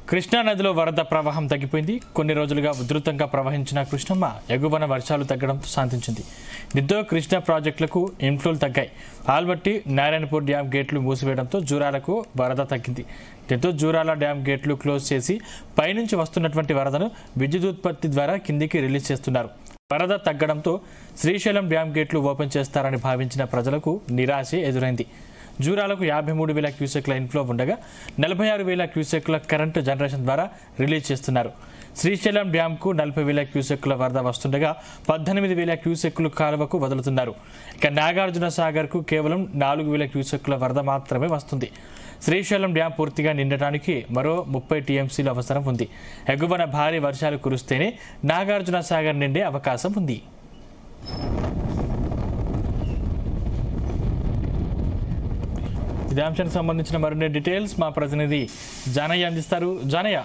కృష్ణా నదిలో వరద ప్రవాహం తగ్గిపోయింది. కొన్ని రోజులుగా ఉధృతంగా ప్రవహించిన కృష్ణమ్మ ఎగువన వర్షాలు తగ్గడంతో శాంతించింది. దీంతో కృష్ణా ప్రాజెక్టులకు ఇన్ఫ్లోలు తగ్గాయి. ఆల్మట్టి నారాయణపూర్ డ్యాం గేట్లు మూసివేయడంతో జూరాలకు వరద తగ్గింది. దీంతో జూరాల డ్యాం గేట్లు క్లోజ్ చేసి పైనుంచి వస్తున్నటువంటి వరదను విద్యుదుత్పత్తి ద్వారా కిందికి రిలీజ్ చేస్తున్నారు. వరద తగ్గడంతో శ్రీశైలం డ్యాం గేట్లు ఓపెన్ చేస్తారని భావించిన ప్రజలకు నిరాశ ఎదురైంది. జూరాలకు 53,000 క్యూసెక్ల ఇన్ఫ్లో ఉండగా 46,000 క్యూసెక్ల కరెంటు జనరేషన్ ద్వారా రిలీజ్ చేస్తున్నారు. శ్రీశైలం డ్యాంకు 40,000 క్యూసెక్ల వరద వస్తుండగా 18,000 క్యూసెక్లు కాలువకు వదులుతున్నారు. ఇక నాగార్జున సాగర్కు కేవలం 4,000 క్యూసెక్ల వరద మాత్రమే వస్తుంది. శ్రీశైలం డ్యాం పూర్తిగా నిండటానికి మరో 30 టీఎంసీలు అవసరం ఉంది. ఎగువన భారీ వర్షాలు కురిస్తేనే నాగార్జున సాగర్ నిండే అవకాశం ఉంది. ఇదే అంశానికి సంబంధించిన మరిన్ని డీటెయిల్స్ మా ప్రతినిధి జానయ్య అందిస్తారు. జానయ్య,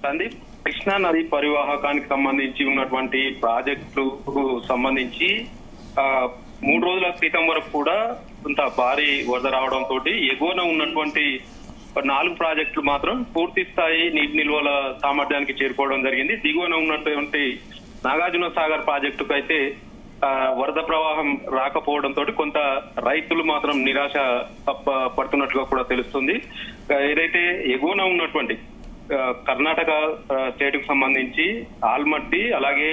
సందీప్, కృష్ణా నది పరివాహకానికి సంబంధించి ఉన్నటువంటి ప్రాజెక్టులకు సంబంధించి 3 రోజుల క్రితం వరకు కూడా కొంత భారీ వరద రావడంతో ఎగువన ఉన్నటువంటి 4 ప్రాజెక్టులు మాత్రం పూర్తి స్థాయి నీటి నిల్వల సామర్థ్యానికి చేరుకోవడం జరిగింది. దిగువన ఉన్నటువంటి నాగార్జున సాగర్ ప్రాజెక్టుకు అయితే వరద ప్రవాహం రాకపోవడంతో కొంత రైతులు మాత్రం నిరాశ పడుతున్నట్లుగా కూడా తెలుస్తుంది. ఏదైతే ఎగువన ఉన్నటువంటి కర్ణాటక స్టేట్ కు సంబంధించి ఆల్మట్టి అలాగే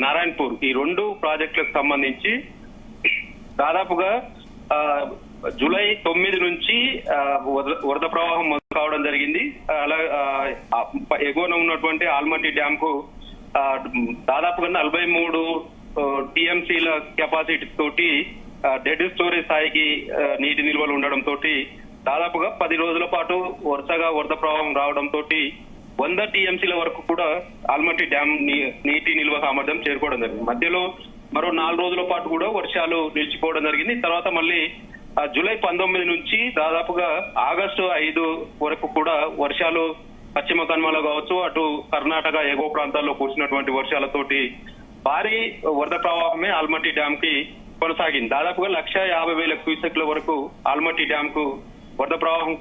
నారాయణపూర్ ఈ 2 ప్రాజెక్టులకు సంబంధించి దాదాపుగా జూలై 9 నుంచి వరద ప్రవాహం మొదలు కావడం జరిగింది. అలా ఎగువన ఉన్నటువంటి ఆల్మట్టి డ్యామ్ కు దాదాపుగా 43 టీఎంసీల కెపాసిటీ తోటి డెడ్ స్టోరేజ్ స్థాయికి నీటి నిల్వలు ఉండడంతో దాదాపుగా 10 రోజుల పాటు వరుసగా వరద ప్రవాహం రావడంతో 100 టీఎంసీల వరకు కూడా ఆల్మట్టి డ్యామ్ నీటి నిల్వ సామర్థ్యం చేరుకోవడం జరిగింది. మధ్యలో మరో 4 రోజుల పాటు కూడా వర్షాలు నిలిచిపోవడం జరిగింది. తర్వాత మళ్ళీ జూలై 19 నుంచి దాదాపుగా ఆగస్టు 5 వరకు కూడా వర్షాలు పశ్చిమ కనుమలో కావచ్చు, అటు కర్ణాటక ఎగువ ప్రాంతాల్లో కురిసినటువంటి వర్షాలతోటి భారీ వరద ప్రవాహమే ఆల్మట్టి డ్యామ్ కి కొనసాగింది. దాదాపుగా 150,000 క్యూసెక్ల వరకు ఆల్మట్టి డ్యామ్ కు వరద ప్రవాహం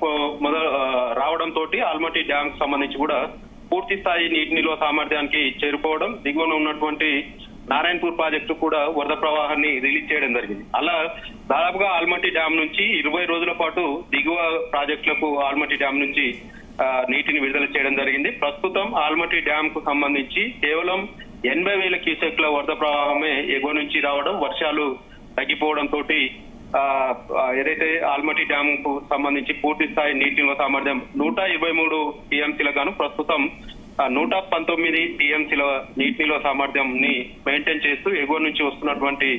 రావడంతో ఆల్మట్టి డ్యామ్ కు సంబంధించి కూడా పూర్తి స్థాయి నీటి నిల్వ సామర్థ్యానికి చేరుకోవడం, దిగువన ఉన్నటువంటి నారాయణపూర్ ప్రాజెక్టు కూడా వరద ప్రవాహాన్ని రిలీజ్ చేయడం జరిగింది. అలా దాదాపుగా ఆల్మట్టి డ్యామ్ నుంచి 20 రోజుల పాటు దిగువ ప్రాజెక్టులకు ఆల్మట్టి డ్యామ్ నుంచి నీటిని విడుదల చేయడం జరిగింది. ప్రస్తుతం ఆల్మట్టి డ్యామ్ కు సంబంధించి కేవలం 80,000 క్యూసెక్ల వరద ప్రవాహమే ఎగువ నుంచి రావడం, వర్షాలు తగ్గిపోవడంతో ఏదైతే ఆల్మట్టి డ్యామ్ కు సంబంధించి పూర్తి స్థాయి నీటి నిల్వ సామర్థ్యం 123 టీఎంసీల గాను ప్రస్తుతం 119 టీఎంసీల నీటి నిల్వ సామర్థ్యం ని మెయింటైన్ చేస్తూ ఎగువ నుంచి వస్తున్నటువంటి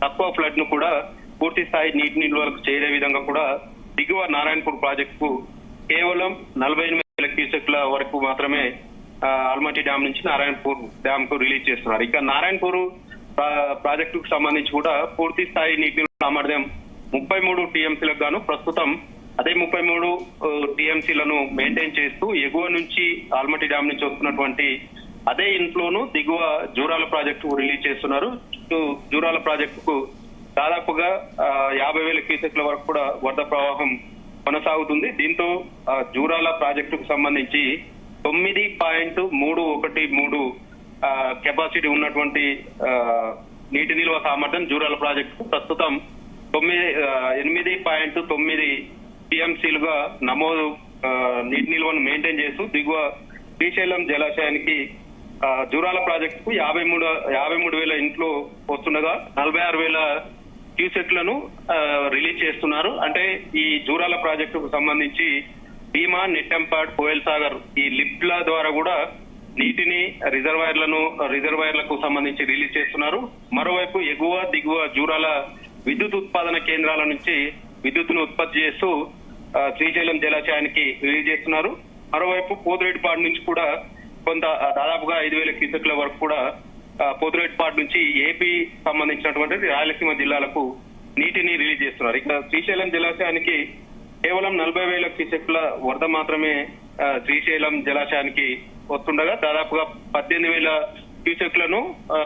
తక్కువ ఫ్లడ్ ను కూడా పూర్తి స్థాయి నీటి నిల్వలకు చేరే విధంగా కూడా దిగువ నారాయణపూర్ ప్రాజెక్టు కేవలం 48,000 క్యూసెక్ల వరకు మాత్రమే ఆల్మట్టి డ్యామ్ నుంచి నారాయణపూర్ డ్యామ్ కు రిలీజ్ చేస్తున్నారు. ఇక నారాయణపూర్ ప్రాజెక్టుకు సంబంధించి కూడా పూర్తి స్థాయి నీటి సామర్థ్యం 33 టీఎంసీలకు గాను ప్రస్తుతం అదే 33 టీఎంసీలను మెయింటైన్ చేస్తూ ఎగువ నుంచి ఆల్మట్టి డ్యామ్ నుంచి వస్తున్నటువంటి అదే ఇన్ఫ్లోను దిగువ జూరాల ప్రాజెక్టు రిలీజ్ చేస్తున్నారు. జూరాల ప్రాజెక్టుకు దాదాపుగా 50,000 క్యూసెక్ల వరకు కూడా వరద ప్రవాహం కొనసాగుతుంది. దీంతో జూరాల ప్రాజెక్టుకు సంబంధించి 9.313 కెపాసిటీ ఉన్నటువంటి నీటి నిల్వ సామర్థ్యం జూరాల ప్రాజెక్టు ప్రస్తుతం 8.9 టీఎంసీలుగా నమోదు నీటి నిల్వను మెయింటైన్ చేస్తూ దిగువ శ్రీశైలం జలాశయానికి జూరాల ప్రాజెక్టుకు 53,000 ఇంట్లో వస్తుండగా 46,000 క్యూసెక్లను రిలీజ్ చేస్తున్నారు. అంటే ఈ జూరాల ప్రాజెక్టుకు సంబంధించి భీమా, నెట్టెంపాడ్, కోయల్ సాగర్ ఈ లిఫ్ట్ల ద్వారా కూడా నీటిని రిజర్వాయర్లకు సంబంధించి రిలీజ్ చేస్తున్నారు. మరోవైపు ఎగువ దిగువ జూరాల విద్యుత్ ఉత్పాదన కేంద్రాల నుంచి విద్యుత్తును ఉత్పత్తి చేస్తూ శ్రీశైలం జలాశయానికి రిలీజ్ చేస్తున్నారు. మరోవైపు పోతిరెడ్డిపాడు నుంచి కూడా కొంత దాదాపుగా 5,000 క్యూసెక్ల వరకు కూడా పోతిరెడ్డిపాడు నుంచి ఏపీ సంబంధించినటువంటి రాయలసీమ జిల్లాలకు నీటిని రిలీజ్ చేస్తున్నారు. ఇక శ్రీశైలం జలాశయానికి కేవలం 40,000 క్యూసెక్ల వరద మాత్రమే శ్రీశైలం జలాశయానికి వస్తుండగా దాదాపుగా 18,000 క్యూసెక్లను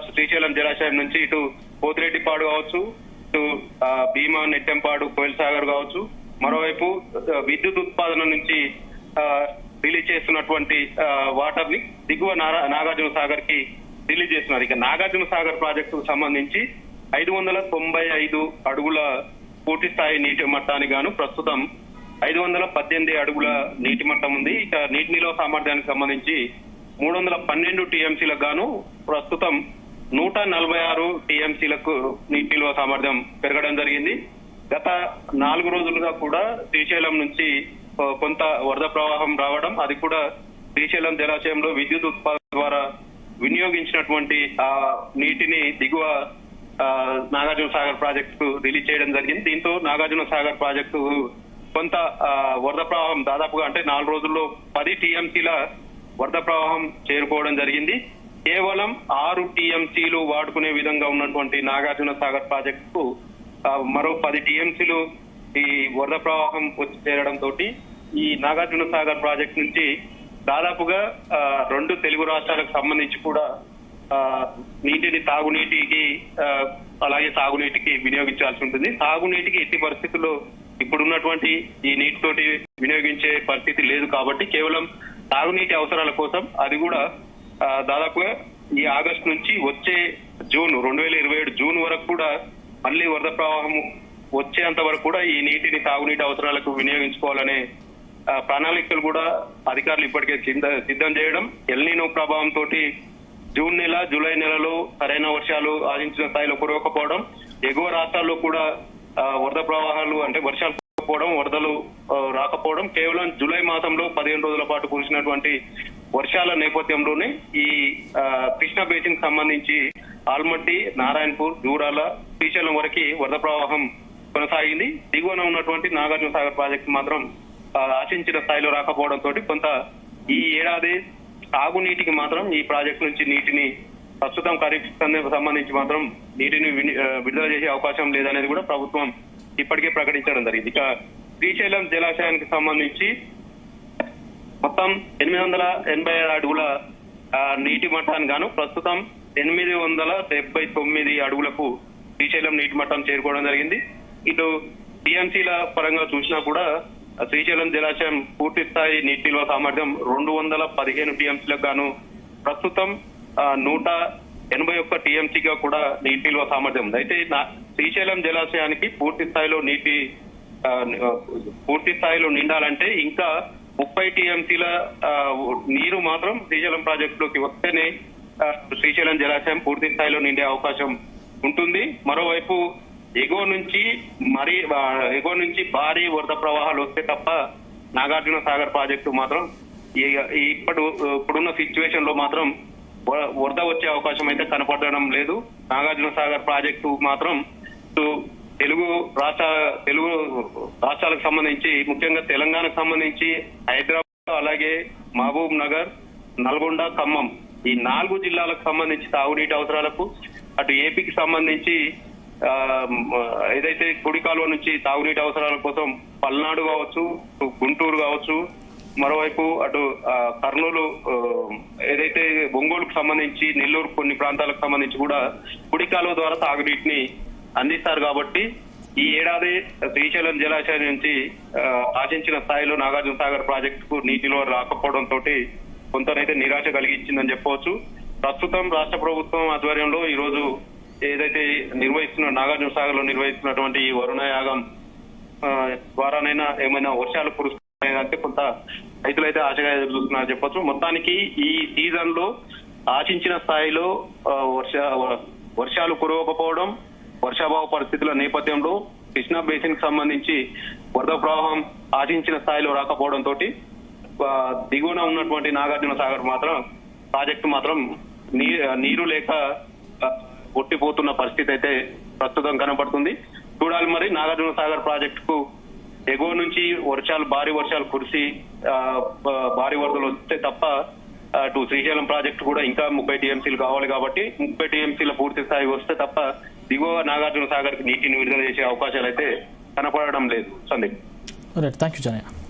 శ్రీశైలం జలాశయం నుంచి ఇటు పోతిరెడ్డిపాడు కావచ్చు, ఇటు భీమా, నెట్టెంపాడు, కోయల్ సాగర్ కావచ్చు, మరోవైపు విద్యుత్ ఉత్పాదన నుంచి రిలీజ్ చేస్తున్నటువంటి వాటర్ ని దిగువ నాగార్జున సాగర్ కి రిలీజ్ చేస్తున్నారు. ఇక నాగార్జున సాగర్ ప్రాజెక్టుకు సంబంధించి 595 అడుగుల పూర్తి స్థాయి నీటి మట్టానికి గాను ప్రస్తుతం 518 అడుగుల నీటి మట్టం ఉంది. ఇక నీటి నిల్వ సామర్థ్యానికి సంబంధించి 312 టీఎంసీలకు గాను ప్రస్తుతం 146 టీఎంసీలకు నీటి నిల్వ సామర్థ్యం పెరగడం జరిగింది. గత 4 రోజులుగా కూడా శ్రీశైలం నుంచి కొంత వరద ప్రవాహం రావడం, అది కూడా శ్రీశైలం జలాశయంలో విద్యుత్ ఉత్పాదన ద్వారా వినియోగించినటువంటి ఆ నీటిని దిగువ నాగార్జున సాగర్ ప్రాజెక్టు రిలీజ్ చేయడం జరిగింది. దీంతో నాగార్జున సాగర్ ప్రాజెక్టు కొంత వరద ప్రవాహం దాదాపుగా అంటే 4 రోజుల్లో 10 టీఎంసీల వరద ప్రవాహం చేరుకోవడం జరిగింది. కేవలం 6 టీఎంసీలు వాడుకునే విధంగా ఉన్నటువంటి నాగార్జున సాగర్ ప్రాజెక్టు మరో 10 టీఎంసీలు ఈ వరద ప్రవాహం వచ్చి చేరడంతో ఈ నాగార్జున సాగర్ ప్రాజెక్ట్ నుంచి దాదాపుగా 2 తెలుగు రాష్ట్రాలకు సంబంధించి కూడా నీటిని తాగునీటికి అలాగే సాగునీటికి వినియోగించాల్సి ఉంటుంది. సాగునీటికి ఎట్టి పరిస్థితుల్లో ఇప్పుడున్నటువంటి ఈ నీటితోటి వినియోగించే పరిస్థితి లేదు కాబట్టి కేవలం తాగునీటి అవసరాల కోసం అది కూడా దాదాపుగా ఈ ఆగస్టు నుంచి వచ్చే జూన్ 2027 జూన్ వరకు కూడా మళ్ళీ వరద ప్రవాహం వచ్చేంత వరకు కూడా ఈ నీటిని తాగునీటి అవసరాలకు వినియోగించుకోవాలనే ప్రణాళికలు కూడా అధికారులు ఇప్పటికే సిద్ధం చేయడం. ఎల్నినో ప్రభావంతో జూన్ నెల జూలై నెలలో సరైన వర్షాలు ఆశించిన స్థాయిలో కురవకపోవడం, ఎగువ రాష్ట్రాల్లో కూడా వరద ప్రవాహాలు అంటే వర్షాలు కురవకపోవడం, వరదలు రాకపోవడం, కేవలం జూలై మాసంలో 15 రోజుల పాటు కురిసినటువంటి వర్షాల నేపథ్యంలోనే ఈ కృష్ణా బేసిన్ సంబంధించి ఆల్మట్టి, నారాయణపూర్, జూరాల, శ్రీశైలం వరకు వరద ప్రవాహం కొనసాగింది. దిగువన ఉన్నటువంటి నాగార్జున సాగర్ ప్రాజెక్టు మాత్రం ఆశించిన స్థాయిలో రాకపోవడంతో కొంత ఈ ఏడాది తాగునీటికి మాత్రం ఈ ప్రాజెక్టు నుంచి నీటిని ప్రస్తుతం ఖరీఫ్ సంబంధించి మాత్రం నీటిని విడుదల చేసే అవకాశం లేదనేది కూడా ప్రభుత్వం ఇప్పటికే ప్రకటించడం జరిగింది. ఇక శ్రీశైలం జలాశయానికి సంబంధించి మొత్తం 885 అడుగుల నీటి మట్టానికి గాను ప్రస్తుతం 879 అడుగులకు శ్రీశైలం నీటి మట్టం చేరుకోవడం జరిగింది. ఇటు టీఎంసీల పరంగా చూసినా కూడా శ్రీశైలం జలాశయం పూర్తి స్థాయి నీటి నిల్వ సామర్థ్యం 215 టీఎంసీలకు గాను ప్రస్తుతం 181 టీఎంసీగా కూడా నీటి నిల్వ సామర్థ్యం ఉంది. అయితే శ్రీశైలం జలాశయానికి పూర్తి స్థాయిలో నిండాలంటే ఇంకా 30 టీఎంసీల నీరు మాత్రం శ్రీశైలం ప్రాజెక్టులోకి వస్తేనే శ్రీశైలం జలాశయం పూర్తి స్థాయిలో నిండే అవకాశం ఉంటుంది. మరోవైపు ఎగువ నుంచి భారీ వరద ప్రవాహాలు వస్తే తప్ప నాగార్జున సాగర్ ప్రాజెక్టు మాత్రం ఇప్పుడున్న సిచ్యువేషన్ లో మాత్రం వరద వచ్చే అవకాశం అయితే కనపడడం లేదు. నాగార్జున సాగర్ ప్రాజెక్టు మాత్రం తెలుగు రాష్ట్రాలకు సంబంధించి ముఖ్యంగా తెలంగాణకు సంబంధించి హైదరాబాద్, అలాగే మహబూబ్ నగర్, నల్గొండ, ఖమ్మం ఈ 4 జిల్లాలకు సంబంధించి తాగునీటి అవసరాలకు, అటు ఏపీకి సంబంధించి ఏదైతే కుడి కాలువ నుంచి తాగునీటి అవసరాల కోసం పల్నాడు కావచ్చు, గుంటూరు కావచ్చు, మరోవైపు అటు కర్నూలు ఏదైతే ఒంగోలుకు సంబంధించి నెల్లూరు కొన్ని ప్రాంతాలకు సంబంధించి కూడా కుడి కాలువ ద్వారా తాగునీటిని అందిస్తారు. కాబట్టి ఈ ఏడాది శ్రీశైలం జలాశయం నుంచి ఆశించిన స్థాయిలో నాగార్జున సాగర్ ప్రాజెక్టుకు నీటిలో రాకపోవడంతో కొంతనైతే నిరాశ కలిగించిందని చెప్పవచ్చు. ప్రస్తుతం రాష్ట్ర ప్రభుత్వం ఆధ్వర్యంలో ఈ రోజు ఏదైతే నాగార్జున సాగర్ లో నిర్వహిస్తున్నటువంటి ఈ వరుణ యాగం ద్వారానైనా ఏమైనా వర్షాలు కురుస్తున్నాయంటే కొంత రైతులైతే ఆశగా ఎదురు చూస్తున్నారని చెప్పొచ్చు. మొత్తానికి ఈ సీజన్ లో ఆశించిన స్థాయిలో వర్షాలు కురవకపోవడం, వర్షాభావ పరిస్థితుల నేపథ్యంలో కృష్ణా బేసిన్ కి సంబంధించి వరద ప్రవాహం ఆశించిన స్థాయిలో రాకపోవడంతో దిగువన ఉన్నటువంటి నాగార్జున సాగర్ ప్రాజెక్టు మాత్రం నీరు లేక కొట్టిపోతున్న పరిస్థితి అయితే ప్రస్తుతం కనపడుతుంది. చూడాలి మరి నాగార్జున సాగర్ ప్రాజెక్టుకు ఎగువ నుంచి భారీ వర్షాలు కురిసి భారీ వరదలు వస్తే తప్ప అటు శ్రీశైలం ప్రాజెక్టు కూడా ఇంకా 30 టీఎంసీలు కావాలి. కాబట్టి 30 టీఎంసీల పూర్తి స్థాయి వస్తే తప్ప దిగువ నాగార్జున సాగర్ కి నీటిని విడుదల చేసే అవకాశాలు అయితే కనపడడం లేదు. సందీప్. Thank you Janaiah.